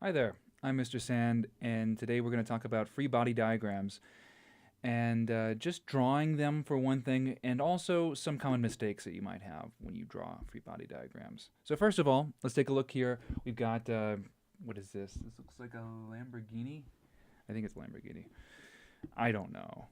Hi there, I'm Mr. Sand, and today we're going to talk about free body diagrams and just drawing them for one thing, and also some common mistakes that you might have when you draw free body diagrams. So, first of all, let's take a look here. We've got, what is this? This looks like a Lamborghini. I think it's a Lamborghini. I don't know.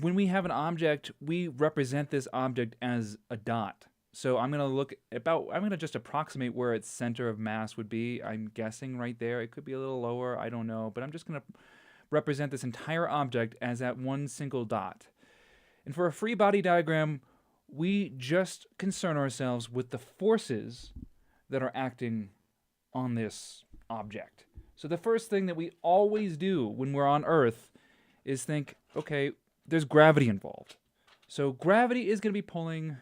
When we have an object, we represent this object as a dot. So I'm going to just approximate where its center of mass would be. I'm guessing right there. It could be a little lower. I don't know. But I'm just going to represent this entire object as that one single dot. And for a free body diagram, we just concern ourselves with the forces that are acting on this object. So the first thing that we always do when we're on Earth is think, okay, there's gravity involved. So gravity is going to be pulling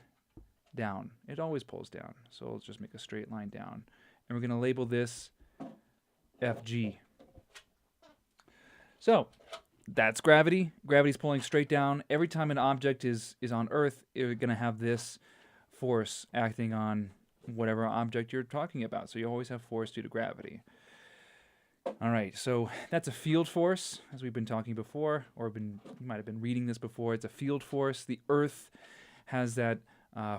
down. It always pulls down. So let's just make a straight line down. And we're going to label this FG. So that's gravity. Gravity's pulling straight down. Every time an object is on Earth, you're going to have this force acting on whatever object you're talking about. So you always have force due to gravity. All right, so that's a field force, as we've been talking before, or you might have been reading this before. It's a field force. The Earth has that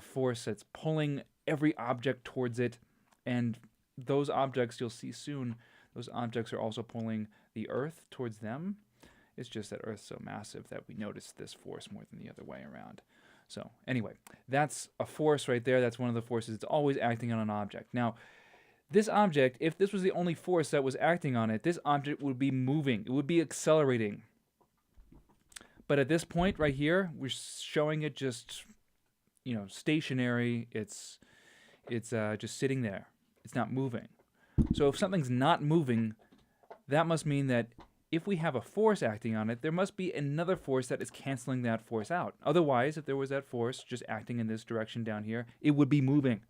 force that's pulling every object towards it, and those objects, you'll see soon, those objects are also pulling the Earth towards them. It's just that Earth's so massive that we notice this force more than the other way around. So anyway, that's a force right there. That's one of the forces. It's always acting on an object. Now, this object, if this was the only force that was acting on it, this object would be moving. It would be accelerating. But at this point right here, we're showing it just, stationary. It's just sitting there. It's not moving. So if something's not moving, that must mean that if we have a force acting on it, there must be another force that is canceling that force out. Otherwise, if there was that force just acting in this direction down here, it would be moving.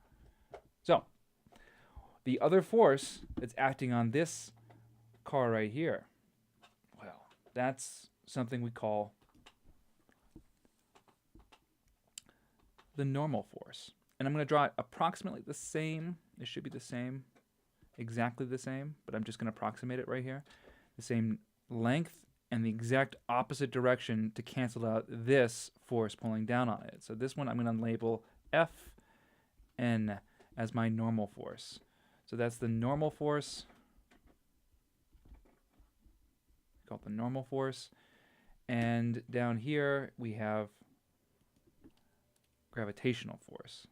So the other force that's acting on this car right here, well, that's something we call the normal force. And I'm going to draw it approximately the same. It should be the same, exactly the same, but I'm just going to approximate it right here. The same length and the exact opposite direction to cancel out this force pulling down on it. So this one I'm going to label Fn as my normal force. So that's the normal force. Call it the normal force. And down here we have gravitational force.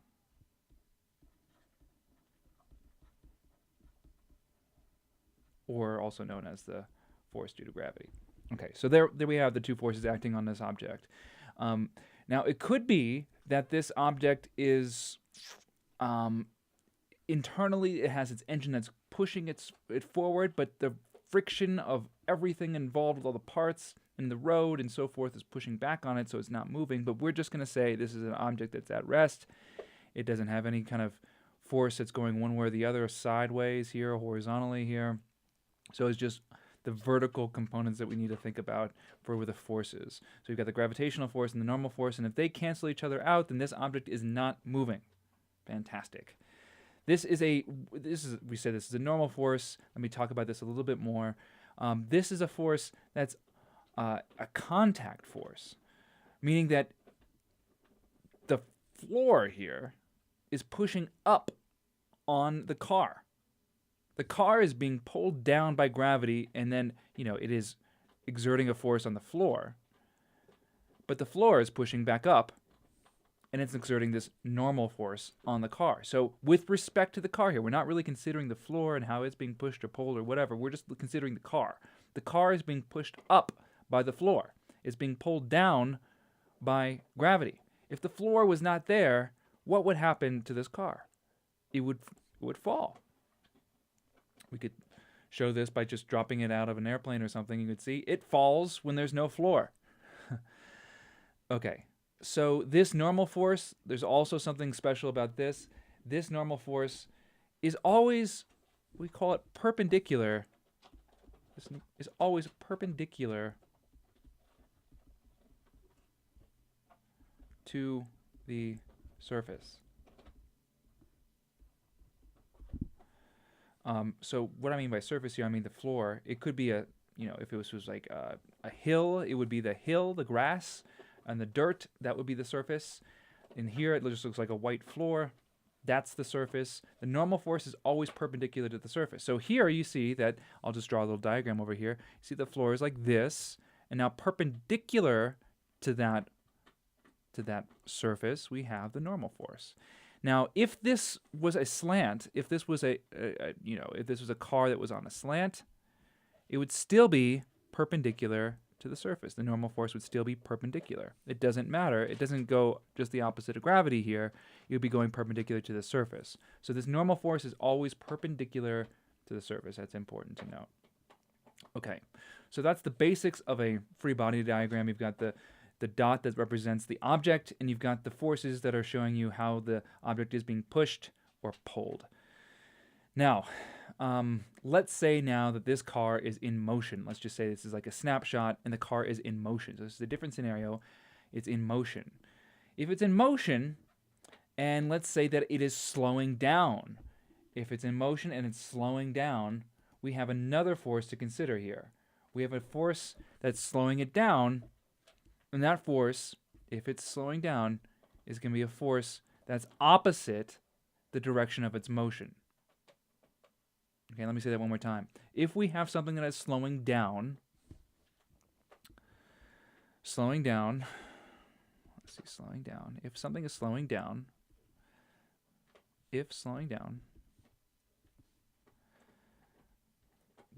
Or also known as the force due to gravity. Okay, so there we have the two forces acting on this object. Now, it could be that this object is internally, it has its engine that's pushing it forward, but the friction of everything involved with all the parts in the road and so forth is pushing back on it, so it's not moving. But we're just going to say this is an object that's at rest. It doesn't have any kind of force that's going one way or the other, sideways here, horizontally here. So it's just the vertical components that we need to think about for the forces. So you've got the gravitational force and the normal force, and if they cancel each other out, then this object is not moving. Fantastic. We say this is a normal force. Let me talk about this a little bit more. This is a force that's a contact force, meaning that the floor here is pushing up on the car. The car is being pulled down by gravity, and then, it is exerting a force on the floor. But the floor is pushing back up, and it's exerting this normal force on the car. So with respect to the car here, we're not really considering the floor and how it's being pushed or pulled or whatever. We're just considering the car. The car is being pushed up by the floor. It's being pulled down by gravity. If the floor was not there, what would happen to this car? It would fall. We could show this by just dropping it out of an airplane or something. You could see it falls when there's no floor. Okay, so this normal force, there's also something special about this. This normal force is always, we call it perpendicular. This is always perpendicular to the surface. So what I mean by surface here, I mean the floor. It could be a, if it was like a hill, it would be the hill, the grass, and the dirt. That would be the surface. In here, it just looks like a white floor. That's the surface. The normal force is always perpendicular to the surface. So here you see that, I'll just draw a little diagram over here. You see the floor is like this, and now perpendicular to that surface, we have the normal force. Now, if this was a slant, if this was if this was a car that was on a slant, it would still be perpendicular to the surface. The normal force would still be perpendicular. It doesn't matter. It doesn't go just the opposite of gravity here. It would be going perpendicular to the surface. So this normal force is always perpendicular to the surface. That's important to note. Okay, so that's the basics of a free body diagram. You've got the dot that represents the object, and you've got the forces that are showing you how the object is being pushed or pulled. Now, let's say now that this car is in motion. Let's just say this is like a snapshot and the car is in motion. So this is a different scenario. It's in motion. If it's in motion, and let's say that it is slowing down. If it's in motion and it's slowing down, we have another force to consider here. We have a force that's slowing it down, and that force, if it's slowing down, is going to be a force that's opposite the direction of its motion. Okay, let me say that one more time. If we have something that is slowing down, let's see, slowing down. If something is slowing down,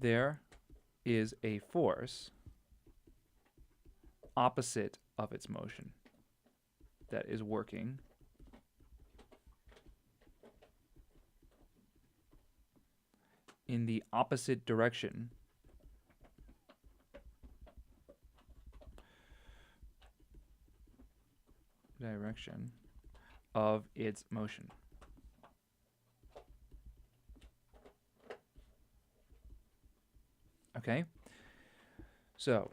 there is a force opposite of its motion that is working in the opposite direction of its motion. Okay? So,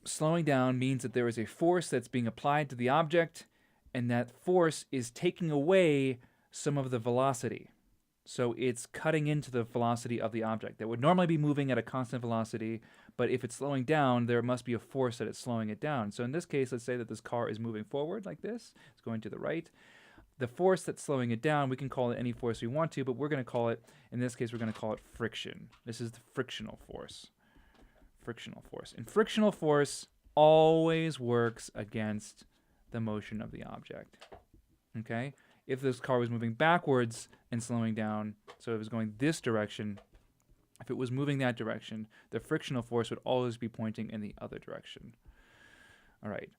slowing down means that there is a force that's being applied to the object, and that force is taking away some of the velocity. So it's cutting into the velocity of the object that would normally be moving at a constant velocity, but if it's slowing down, there must be a force that is slowing it down. So in this case, let's say that this car is moving forward like this. It's going to the right. The force that's slowing it down, we can call it any force we want to, but we're going to call it, in this case, we're going to call it friction. This is the frictional force. Frictional force. And frictional force always works against the motion of the object. Okay? If this car was moving backwards and slowing down, so it was going this direction, if it was moving that direction, the frictional force would always be pointing in the other direction. All right.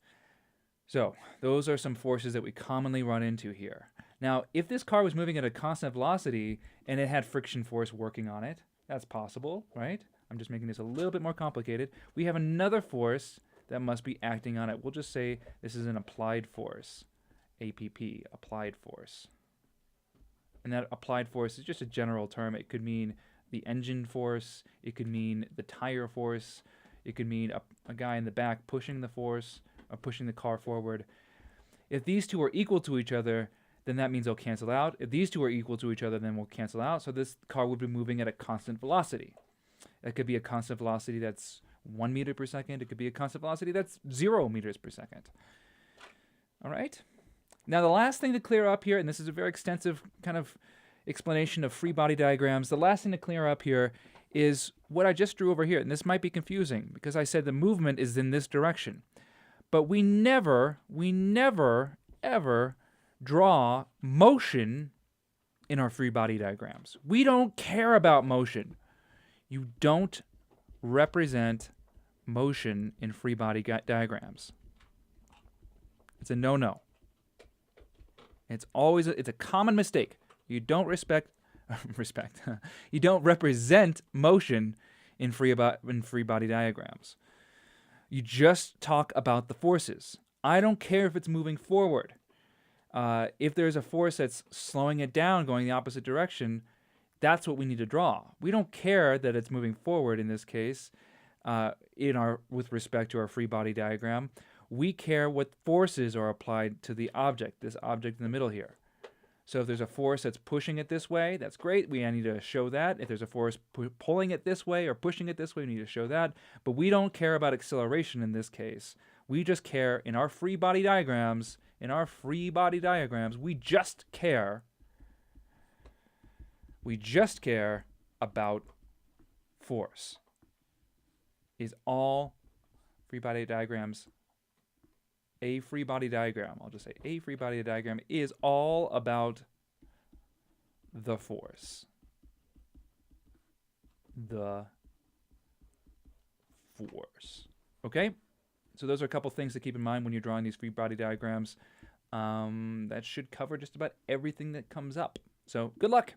So those are some forces that we commonly run into here. Now, if this car was moving at a constant velocity and it had friction force working on it, that's possible, right? I'm just making this a little bit more complicated. We have another force that must be acting on it. We'll just say this is an applied force, APP, applied force. And that applied force is just a general term. It could mean the engine force. It could mean the tire force. It could mean a guy in the back pushing the force or pushing the car forward. If these two are equal to each other, then that means they'll cancel out. If these two are equal to each other, then we'll cancel out. So this car would be moving at a constant velocity. It could be a constant velocity that's 1 meter per second. It could be a constant velocity that's 0 meters per second. All right? Now, the last thing to clear up here, and this is a very extensive kind of explanation of free body diagrams, the last thing to clear up here is what I just drew over here. And this might be confusing because I said the movement is in this direction. But we never, ever draw motion in our free body diagrams. We don't care about motion. You don't represent motion in free body diagrams. It's a no-no. It's always it's a common mistake. You don't you don't represent motion in free body diagrams. You just talk about the forces. I don't care if it's moving forward. If there's a force that's slowing it down, going the opposite direction, that's what we need to draw. We don't care that it's moving forward in this case, with respect to our free body diagram. We care what forces are applied to the object, this object in the middle here. So if there's a force that's pushing it this way, that's great. We need to show that. If there's a force pulling it this way or pushing it this way, we need to show that. But we don't care about acceleration in this case. We just care in our free body diagrams. We just care. We just care about force. Is all free body diagrams. A free body diagram, I'll just say a free body diagram is all about the force. The force. Okay? So those are a couple things to keep in mind when you're drawing these free body diagrams. That should cover just about everything that comes up. So good luck.